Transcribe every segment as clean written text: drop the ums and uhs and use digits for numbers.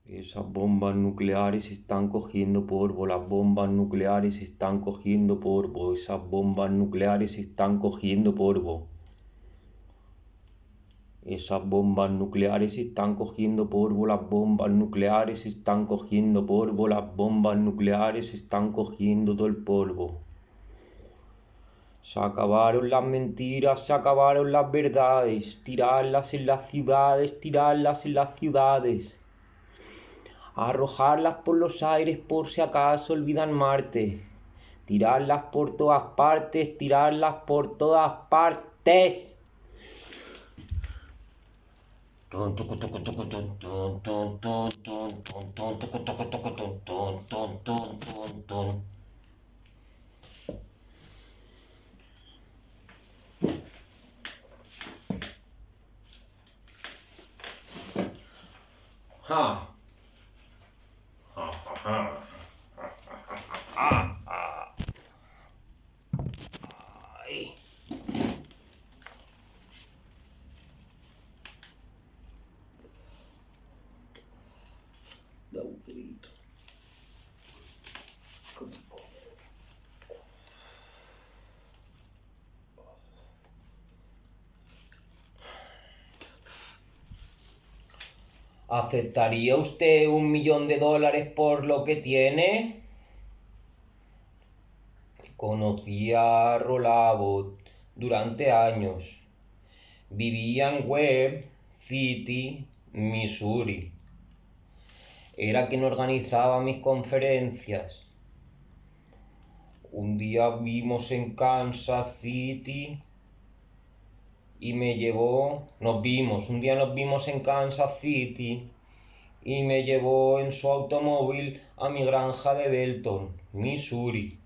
Esas bombas nucleares están cogiendo polvo, las bombas nucleares están cogiendo polvo, esas bombas nucleares están cogiendo polvo. Esas bombas nucleares están cogiendo polvo, las bombas nucleares están cogiendo polvo, las bombas nucleares están cogiendo todo el polvo. Se acabaron las mentiras, se acabaron las verdades, tirarlas en las ciudades, tirarlas en las ciudades. Arrojarlas por los aires por si acaso olvidan Marte. Tirarlas por todas partes, tirarlas por todas partes. Ha. Ha, ha, ha. Ay. Da un pedito. ¿Aceptaría usted $1.000.000 por lo que tiene? Conocí a Rolabot durante años. Vivía en Webb City, Missouri. Era quien organizaba mis conferencias. Un día vimos en Kansas City y un día nos vimos en Kansas City y me llevó en su automóvil a mi granja de Belton, Missouri.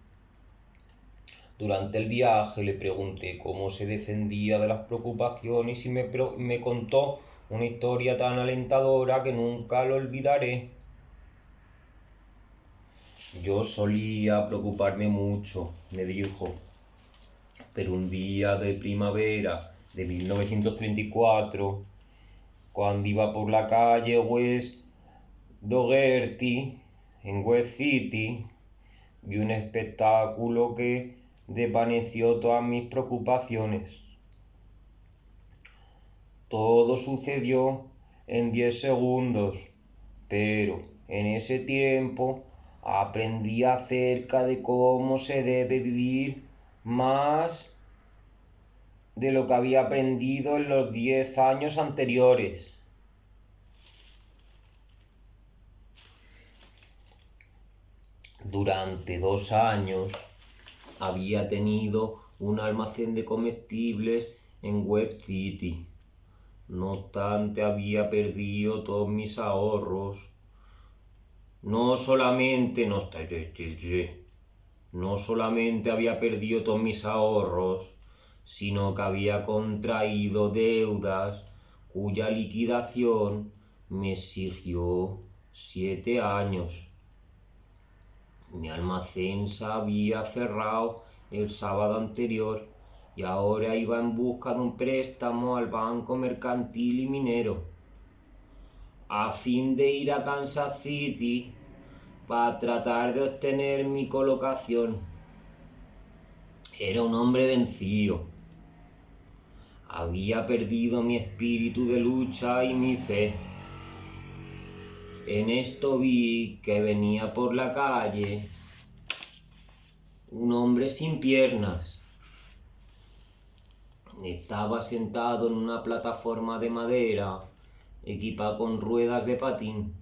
Durante el viaje le pregunté cómo se defendía de las preocupaciones y me contó una historia tan alentadora que nunca lo olvidaré. Yo solía preocuparme mucho, me dijo, pero un día de primavera de 1934, cuando iba por la calle West Dougherty, en West City, vi un espectáculo que desvaneció todas mis preocupaciones. Todo sucedió en 10 segundos, pero en ese tiempo aprendí acerca de cómo se debe vivir más de lo que había aprendido en los 10 años anteriores. Durante 2 años había tenido un almacén de comestibles en Webb City. No obstante, había perdido todos mis ahorros. No solamente había perdido todos mis ahorros, sino que había contraído deudas cuya liquidación me exigió 7 años. Mi almacén se había cerrado el sábado anterior y ahora iba en busca de un préstamo al Banco Mercantil y Minero, a fin de ir a Kansas City para tratar de obtener mi colocación. Era un hombre vencido. Había perdido mi espíritu de lucha y mi fe. En esto vi que venía por la calle un hombre sin piernas. Estaba sentado en una plataforma de madera equipada con ruedas de patín.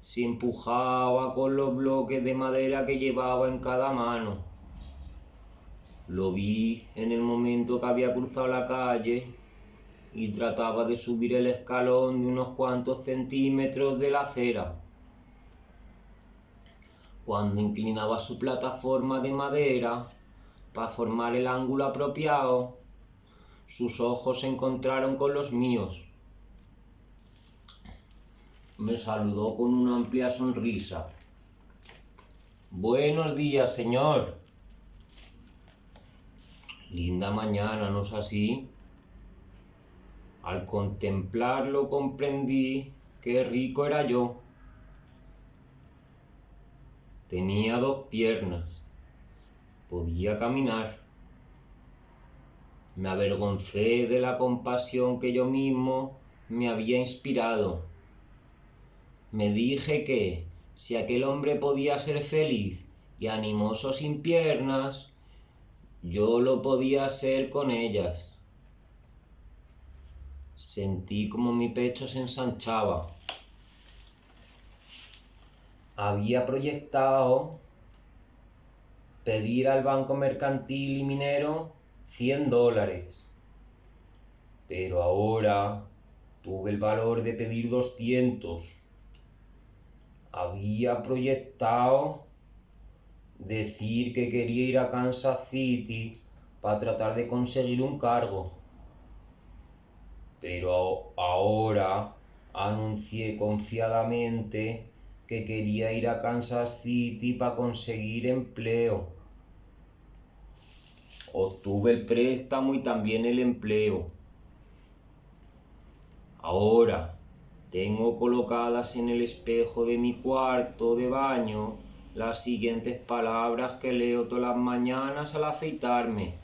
Se empujaba con los bloques de madera que llevaba en cada mano. Lo vi en el momento que había cruzado la calle y trataba de subir el escalón de unos cuantos centímetros de la acera. Cuando inclinaba su plataforma de madera para formar el ángulo apropiado, sus ojos se encontraron con los míos. Me saludó con una amplia sonrisa. «Buenos días, señor». «Linda mañana, ¿no es así?». Al contemplarlo comprendí qué rico era yo. Tenía 2 piernas, podía caminar. Me avergoncé de la compasión que yo mismo me había inspirado. Me dije que, si aquel hombre podía ser feliz y animoso sin piernas, yo lo podía ser con ellas. Sentí como mi pecho se ensanchaba. Había proyectado pedir al banco mercantil y minero $100, pero ahora tuve el valor de pedir 200. Había proyectado decir que quería ir a Kansas City para tratar de conseguir un cargo, pero ahora anuncié confiadamente que quería ir a Kansas City para conseguir empleo. Obtuve el préstamo y también el empleo. Ahora tengo colocadas en el espejo de mi cuarto de baño las siguientes palabras que leo todas las mañanas al afeitarme.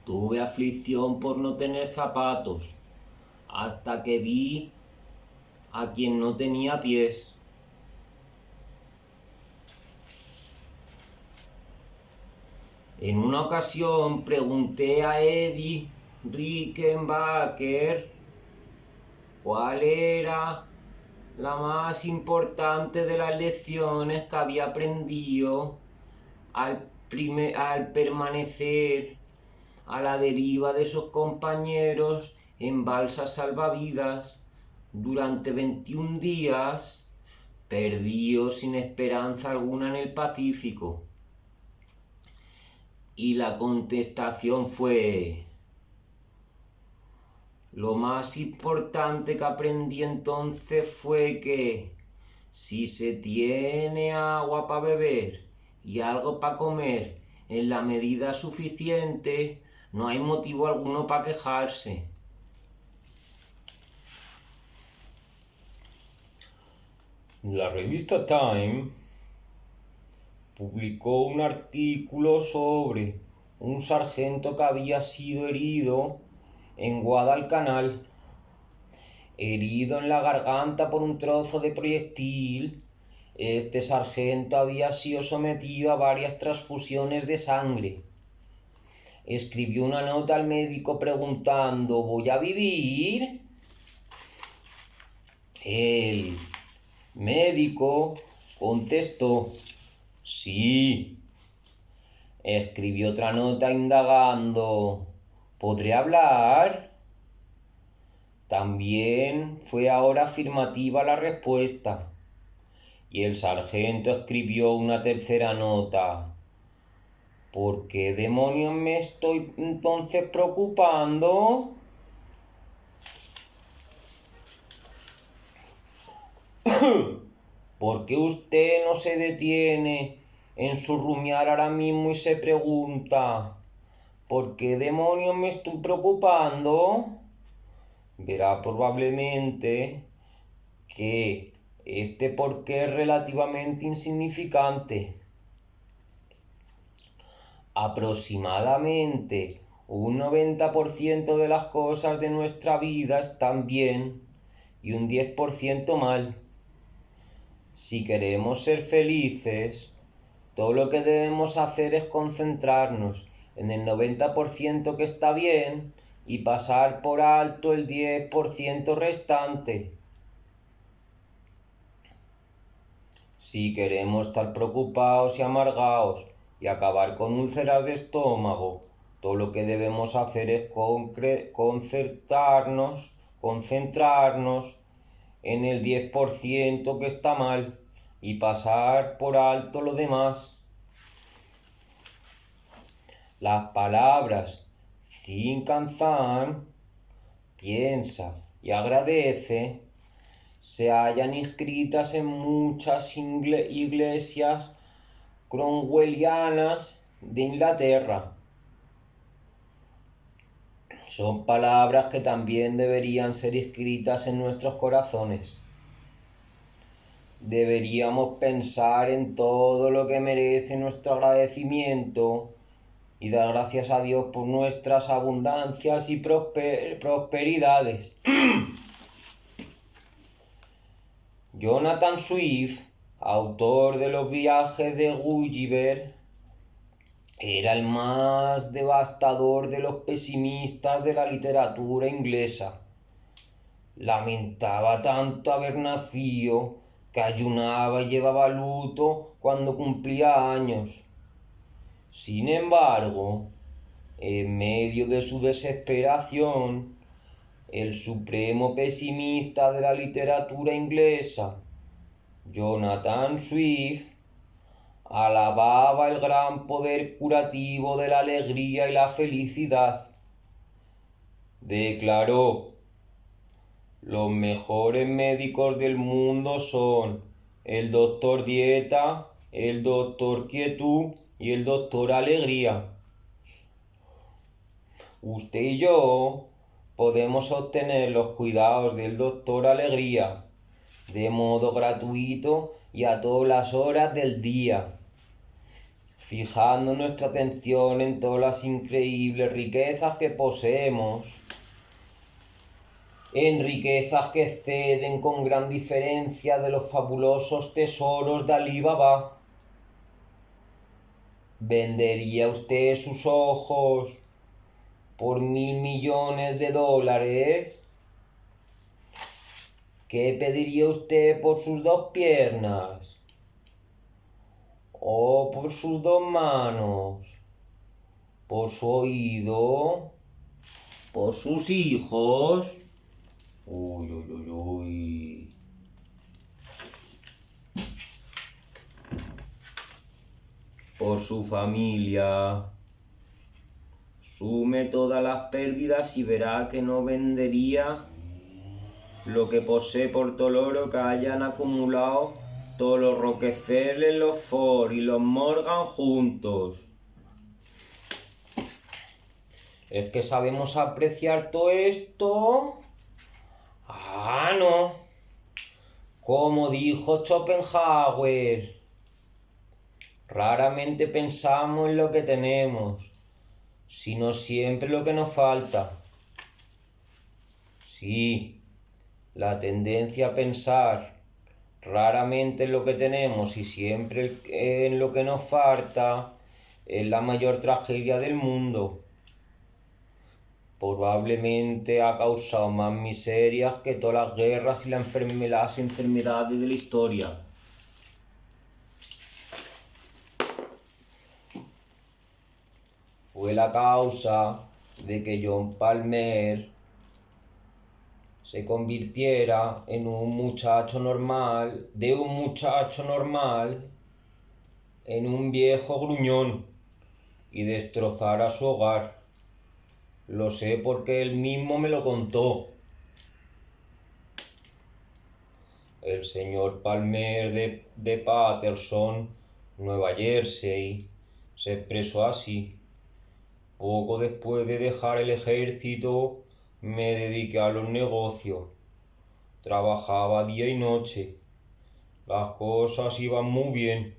Tuve aflicción por no tener zapatos, hasta que vi a quien no tenía pies. En una ocasión pregunté a Eddie Rickenbacker cuál era la más importante de las lecciones que había aprendido al permanecer a la deriva de sus compañeros en balsas salvavidas durante 21 días, perdidos sin esperanza alguna en el Pacífico. Y la contestación fue: lo más importante que aprendí entonces fue que si se tiene agua para beber y algo para comer en la medida suficiente, no hay motivo alguno para quejarse. La revista Time publicó un artículo sobre un sargento que había sido herido en Guadalcanal, herido en la garganta por un trozo de proyectil. Este sargento había sido sometido a varias transfusiones de sangre. Escribió una nota al médico preguntando: ¿voy a vivir? El médico contestó: sí. Escribió otra nota indagando: ¿podré hablar? También fue ahora afirmativa la respuesta. Y el sargento escribió una tercera nota: ¿por qué demonios me estoy entonces preocupando? ¿Por qué usted no se detiene en su rumiar ahora mismo y se pregunta: ¿por qué demonios me estoy preocupando? Verá probablemente que este porqué es relativamente insignificante. Aproximadamente un 90% de las cosas de nuestra vida están bien y un 10% mal. Si queremos ser felices, todo lo que debemos hacer es concentrarnos en el 90% que está bien y pasar por alto el 10% restante. Si queremos estar preocupados y amargados y acabar con úlceras de estómago, todo lo que debemos hacer es concentrarnos en el 10% que está mal y pasar por alto lo demás. Las palabras think and thank, piensa y agradece, se hallan inscritas en muchas iglesias cromwellianas de Inglaterra. Son palabras que también deberían ser escritas en nuestros corazones. Deberíamos pensar en todo lo que merece nuestro agradecimiento y dar gracias a Dios por nuestras abundancias y prosperidades. Jonathan Swift, autor de Los viajes de Gulliver, era el más devastador de los pesimistas de la literatura inglesa. Lamentaba tanto haber nacido que ayunaba y llevaba luto cuando cumplía años. Sin embargo, en medio de su desesperación, el supremo pesimista de la literatura inglesa, Jonathan Swift, alababa el gran poder curativo de la alegría y la felicidad. Declaró: los mejores médicos del mundo son el doctor Dieta, el doctor Quietud y el doctor Alegría. Usted y yo podemos obtener los cuidados del doctor Alegría de modo gratuito y a todas las horas del día, fijando nuestra atención en todas las increíbles riquezas que poseemos, en riquezas que exceden con gran diferencia de los fabulosos tesoros de Alí Baba. ¿Vendería usted sus ojos por $1.000 millones? ¿Qué pediría usted por sus 2 piernas? ¿O por sus 2 manos? ¿Por su oído? ¿Por sus hijos? Uy, uy, uy, uy. Por su familia. Sume todas las pérdidas y verá que no vendería lo que posee por todo el oro que hayan acumulado todos los Rockefeller, los Ford y los Morgan juntos. ¿Es que sabemos apreciar todo esto? Ah, no. Como dijo Schopenhauer, raramente pensamos en lo que tenemos, sino siempre lo que nos falta. Sí, la tendencia a pensar raramente en lo que tenemos y siempre en lo que nos falta es la mayor tragedia del mundo. Probablemente ha causado más miserias que todas las guerras y las enfermedades de la historia. Fue la causa de que John Palmer se convirtiera en un muchacho normal, en un viejo gruñón y destrozara su hogar. Lo sé porque él mismo me lo contó. El señor Palmer de Patterson, Nueva Jersey, se expresó así: poco después de dejar el ejército, me dediqué a los negocios. Trabajaba día y noche. Las cosas iban muy bien.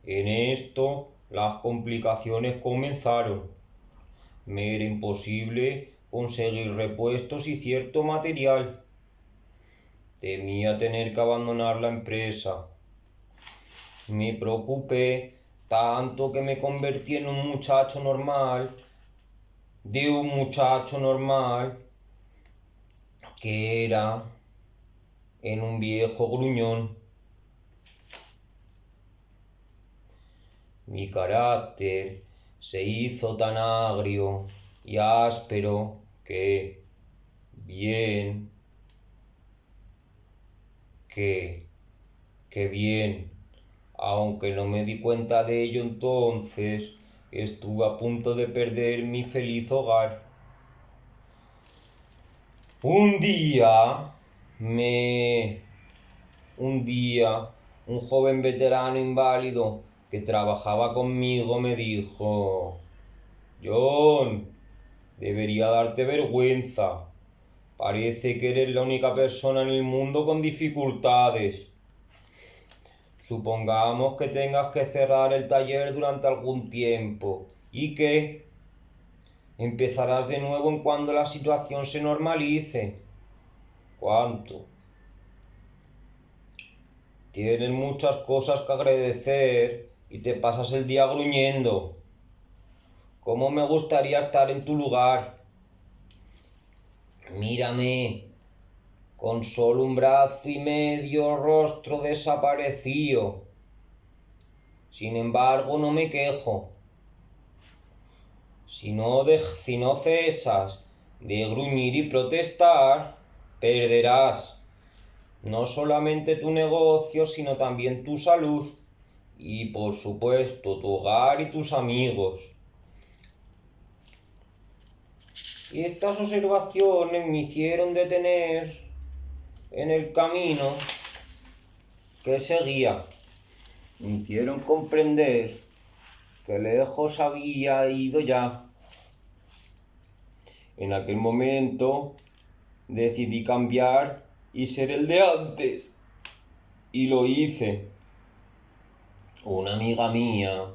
En esto, las complicaciones comenzaron. Me era imposible conseguir repuestos y cierto material. Temía tener que abandonar la empresa. Me preocupé tanto que me convertí en un muchacho normal, que era en un viejo gruñón. Mi carácter se hizo tan agrio y áspero que bien, aunque no me di cuenta de ello entonces, estuve a punto de perder mi feliz hogar. Un día, un joven veterano inválido que trabajaba conmigo me dijo: John, Debería darte vergüenza. Parece que eres la única persona en el mundo con dificultades. Supongamos que tengas que cerrar el taller durante algún tiempo. ¿Y qué? Empezarás de nuevo en cuando la situación se normalice. ¿Cuánto? Tienes muchas cosas que agradecer y te pasas el día gruñendo. ¿Cómo me gustaría estar en tu lugar? Mírame, con solo un brazo y medio, rostro desaparecido. Sin embargo, no me quejo. Si no cesas de gruñir y protestar, perderás no solamente tu negocio, sino también tu salud y, por supuesto, tu hogar y tus amigos. Y estas observaciones me hicieron detener en el camino que seguía. Me hicieron comprender que lejos había ido ya. En aquel momento decidí cambiar y ser el de antes. Y lo hice. Una amiga mía,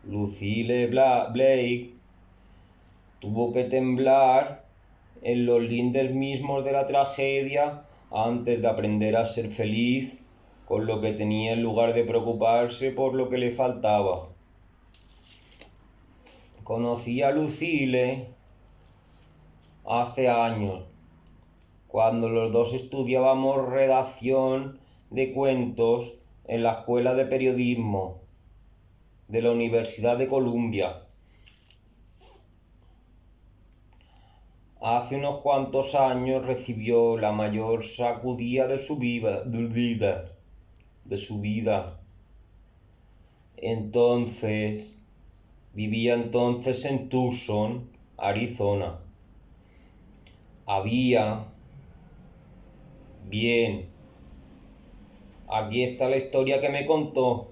Lucille Blake, tuvo que temblar en los lindes mismos de la tragedia antes de aprender a ser feliz con lo que tenía en lugar de preocuparse por lo que le faltaba. Conocí a Lucille hace años, cuando los dos estudiábamos redacción de cuentos en la Escuela de Periodismo de la Universidad de Columbia. Hace unos cuantos años recibió la mayor sacudida de su vida. Vivía entonces en Tucson, Arizona. Aquí está la historia que me contó.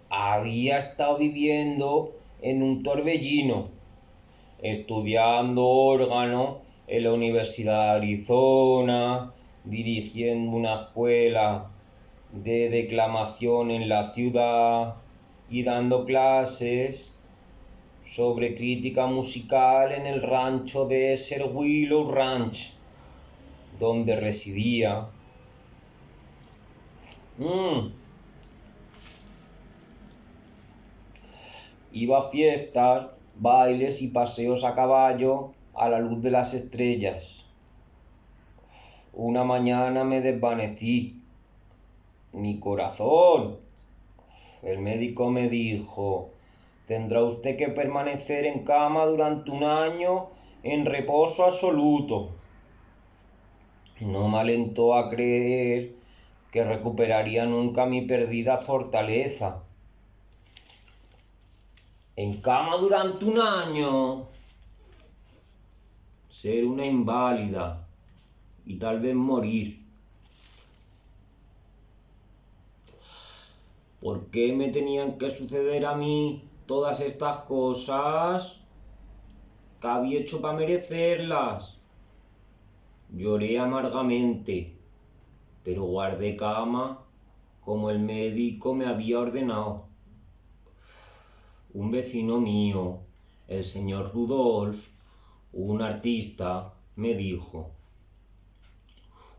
Había estado viviendo en un torbellino, estudiando órgano en la Universidad de Arizona, dirigiendo una escuela de declamación en la ciudad y dando clases sobre crítica musical en el rancho de Desert Willow Ranch, donde residía. Iba a fiestas, bailes y paseos a caballo a la luz de las estrellas. Una mañana me desvanecí. Mi corazón. El médico me dijo: tendrá usted que permanecer en cama durante un año en reposo absoluto. No me alentó a creer que recuperaría nunca mi perdida fortaleza. En cama durante un año. Ser una inválida y tal vez morir. ¿Por qué me tenían que suceder a mí todas estas cosas? ¿Qué había hecho para merecerlas? Lloré amargamente, pero guardé cama como el médico me había ordenado. Un vecino mío, el señor Rudolf, un artista, me dijo: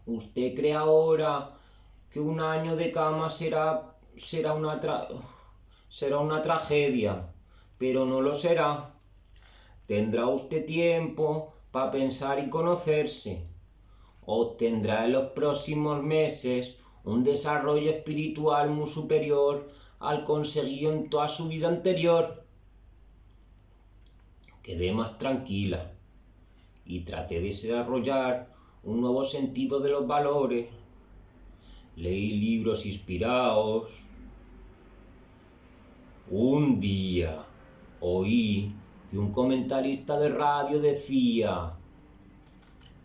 ¿usted cree ahora que un año de cama será una tragedia? Pero no lo será. Tendrá usted tiempo para pensar y conocerse. Obtendrá en los próximos meses un desarrollo espiritual muy superior al conseguido en toda su vida anterior. Quedé más tranquila y traté de desarrollar un nuevo sentido de los valores. Leí libros inspirados. Un día oí que un comentarista de radio decía: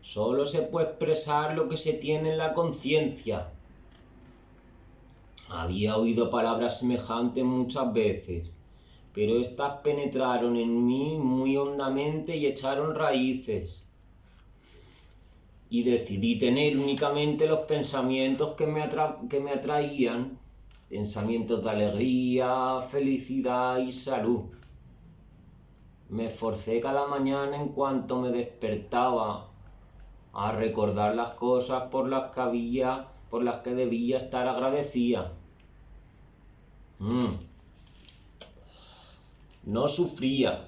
solo se puede expresar lo que se tiene en la conciencia. Había oído palabras semejantes muchas veces, pero éstas penetraron en mí muy hondamente y echaron raíces. Y decidí tener únicamente los pensamientos que me atraían, pensamientos de alegría, felicidad y salud. Me esforcé cada mañana en cuanto me despertaba a recordar las cosas por las que debía estar agradecida. No sufría.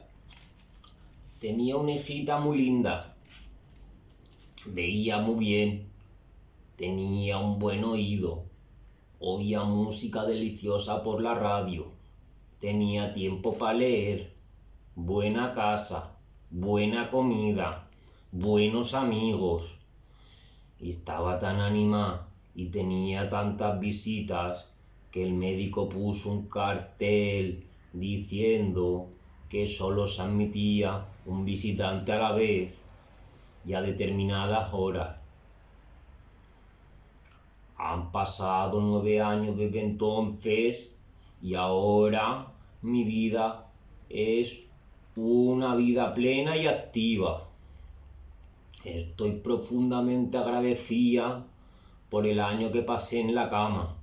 Tenía una hijita muy linda. Veía muy bien. Tenía un buen oído. Oía música deliciosa por la radio. Tenía tiempo para leer. Buena casa. Buena comida. Buenos amigos. Estaba tan animada y tenía tantas visitas que el médico puso un cartel diciendo que solo se admitía un visitante a la vez y a determinadas horas. Han pasado 9 años desde entonces y ahora mi vida es una vida plena y activa. Estoy profundamente agradecida por el año que pasé en la cama.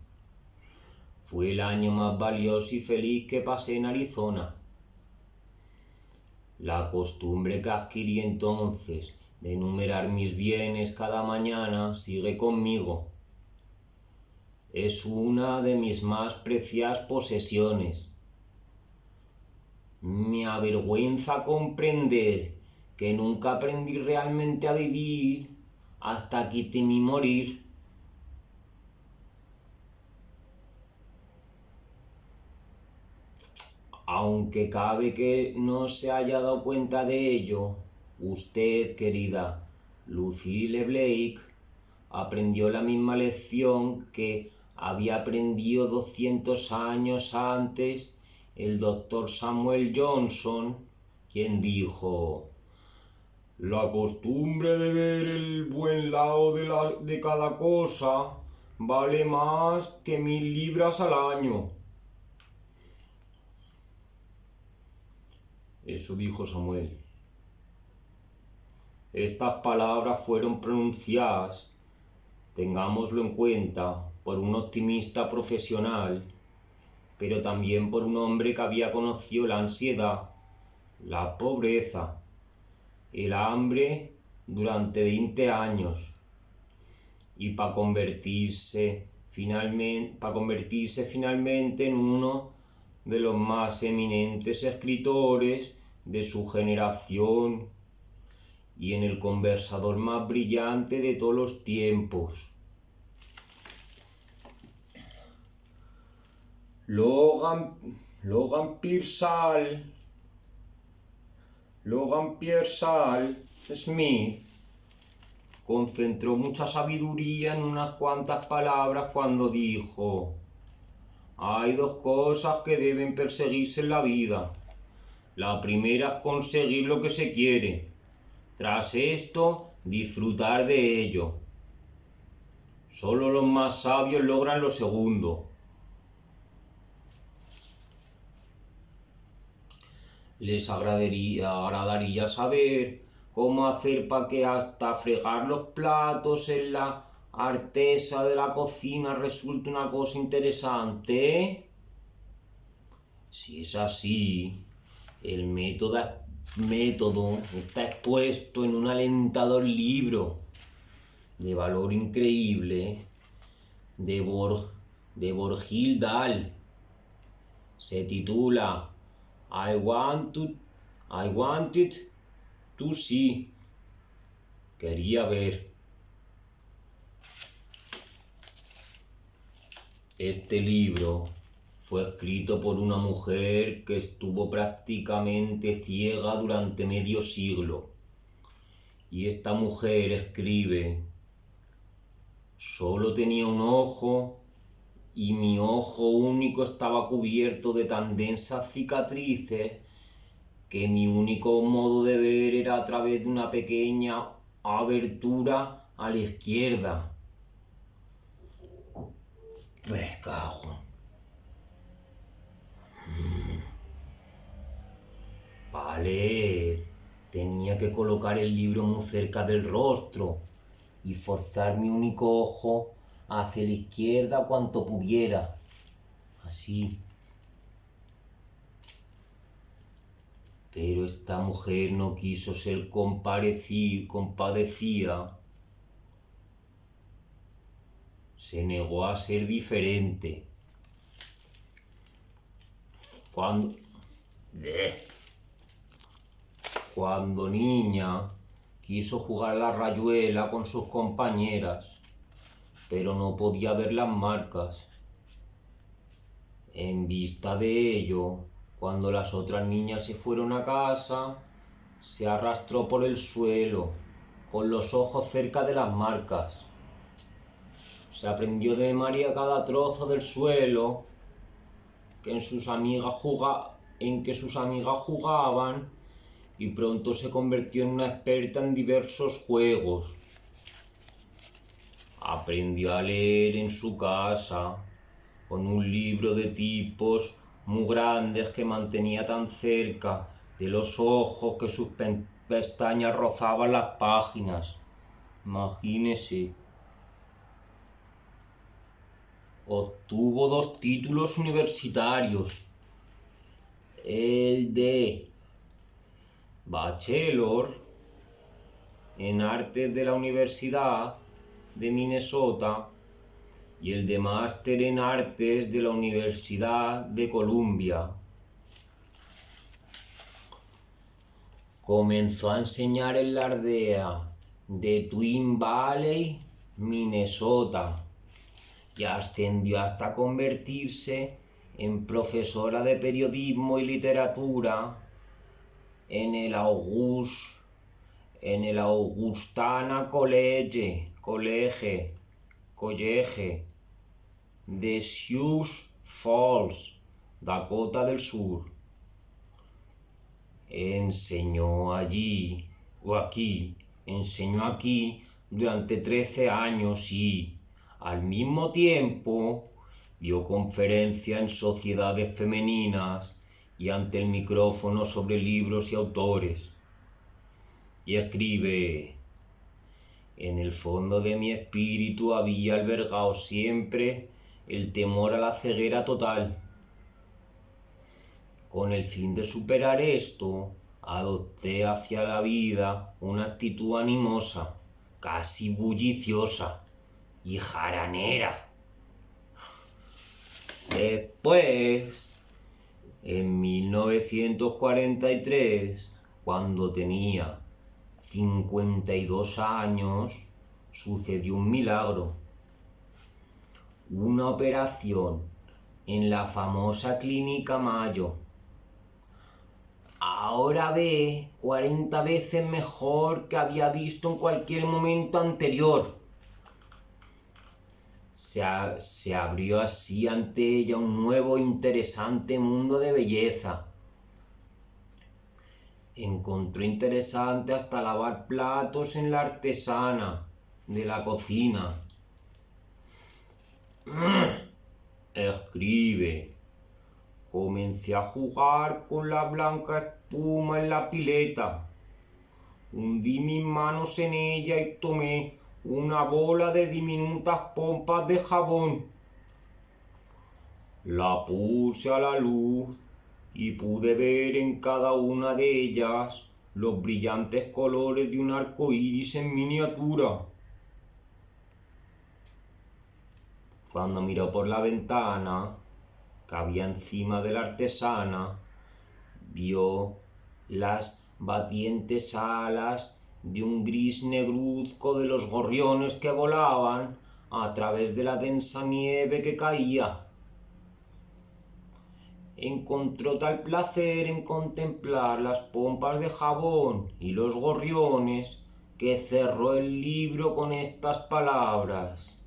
Fue el año más valioso y feliz que pasé en Arizona. La costumbre que adquirí entonces de enumerar mis bienes cada mañana sigue conmigo. Es una de mis más preciadas posesiones. Me avergüenza comprender que nunca aprendí realmente a vivir hasta que temí morir. Aunque cabe que no se haya dado cuenta de ello, usted, querida Lucille Blake, aprendió la misma lección que había aprendido 200 años antes el doctor Samuel Johnson, quien dijo: la costumbre de ver el buen lado de cada cosa vale más que 1000 libras al año. Eso dijo Samuel. Estas palabras fueron pronunciadas, tengámoslo en cuenta, por un optimista profesional, pero también por un hombre que había conocido la ansiedad, la pobreza, el hambre durante 20 años y para convertirse finalmente en uno de los más eminentes escritores de su generación y en el conversador más brillante de todos los tiempos. Logan Pearsall Smith concentró mucha sabiduría en unas cuantas palabras cuando dijo: hay 2 cosas que deben perseguirse en la vida. La primera es conseguir lo que se quiere. Tras esto, disfrutar de ello. Solo los más sabios logran lo segundo. Les agradaría saber cómo hacer para que hasta fregar los platos en la artesa de la cocina resulte una cosa interesante. Si es así, el método está expuesto en un alentador libro de valor increíble de Borghild Dahl. Se titula I wanted to see. Quería ver. Este libro fue escrito por una mujer que estuvo prácticamente ciega durante medio siglo. Y esta mujer escribe: solo tenía un ojo y mi ojo único estaba cubierto de tan densas cicatrices que mi único modo de ver era a través de una pequeña abertura a la izquierda. Me cago. Para leer tenía que colocar el libro muy cerca del rostro y forzar mi único ojo hacia la izquierda cuanto pudiera. Así. Pero esta mujer no quiso ser compadecida. Se negó a ser diferente. Cuando... Cuando niña, quiso jugar a la rayuela con sus compañeras, pero no podía ver las marcas. En vista de ello, cuando las otras niñas se fueron a casa, se arrastró por el suelo, con los ojos cerca de las marcas. Se aprendió de memoria cada trozo del suelo en que sus amigas jugaban, y pronto se convirtió en una experta en diversos juegos. Aprendió a leer en su casa, con un libro de tipos muy grandes que mantenía tan cerca de los ojos que sus pestañas rozaban las páginas. Imagínese. Obtuvo 2 títulos universitarios. El de Bachelor en Artes de la Universidad de Minnesota y el de Máster en Artes de la Universidad de Columbia. Comenzó a enseñar en la aldea de Twin Valley, Minnesota, y ascendió hasta convertirse en profesora de periodismo y literatura en el Augustana College de Sioux Falls, Dakota del Sur. Enseñó aquí durante 13 años y, al mismo tiempo, dio conferencias en sociedades femeninas y ante el micrófono sobre libros y autores. Y escribe: en el fondo de mi espíritu había albergado siempre el temor a la ceguera total. Con el fin de superar esto, adopté hacia la vida una actitud animosa, casi bulliciosa y jaranera. Después, en 1943, cuando tenía 52 años, sucedió un milagro. Una operación en la famosa Clínica Mayo. Ahora ve 40 veces mejor que había visto en cualquier momento anterior. Se abrió así ante ella un nuevo interesante mundo de belleza. Encontró interesante hasta lavar platos en la artesana de la cocina. Escribe: comencé a jugar con la blanca espuma en la pileta. Hundí mis manos en ella y tomé una bola de diminutas pompas de jabón. La puse a la luz y pude ver en cada una de ellas los brillantes colores de un arco iris en miniatura. Cuando miró por la ventana que había encima de la artesana, vio las batientes alas de un gris negruzco de los gorriones que volaban a través de la densa nieve que caía. Encontró tal placer en contemplar las pompas de jabón y los gorriones que cerró el libro con estas palabras: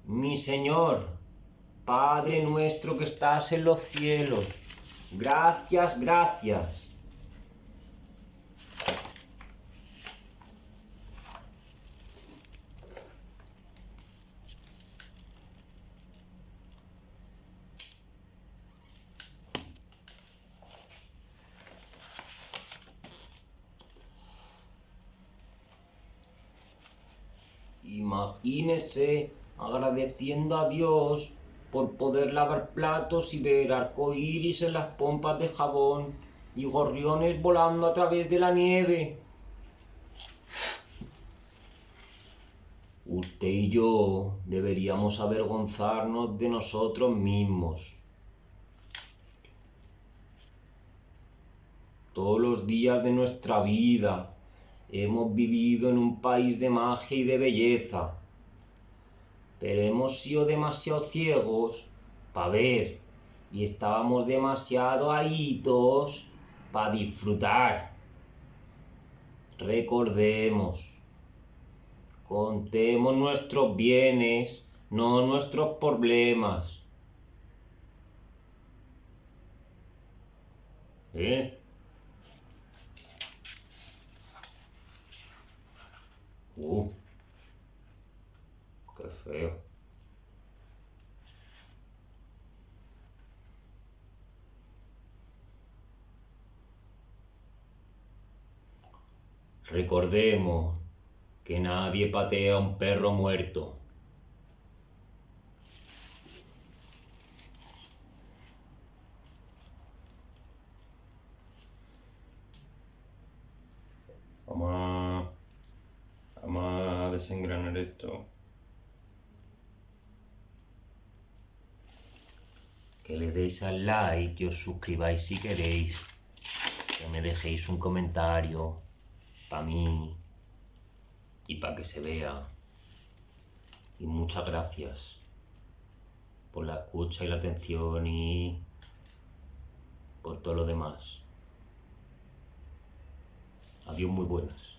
mi Señor, Padre nuestro que estás en los cielos, gracias, gracias. Imagínese agradeciendo a Dios por poder lavar platos y ver arcoíris en las pompas de jabón y gorriones volando a través de la nieve. Usted y yo deberíamos avergonzarnos de nosotros mismos. Todos los días de nuestra vida hemos vivido en un país de magia y de belleza, pero hemos sido demasiado ciegos para ver y estábamos demasiado ahitos para disfrutar. Recordemos, contemos nuestros bienes, no nuestros problemas. Qué feo. Recordemos que nadie patea a un perro muerto. Vamos a desengranar esto. Que le deis al like y os suscribáis si queréis. Que me dejéis un comentario para mí y para que se vea. Y muchas gracias por la escucha y la atención y por todo lo demás. Adiós, muy buenas.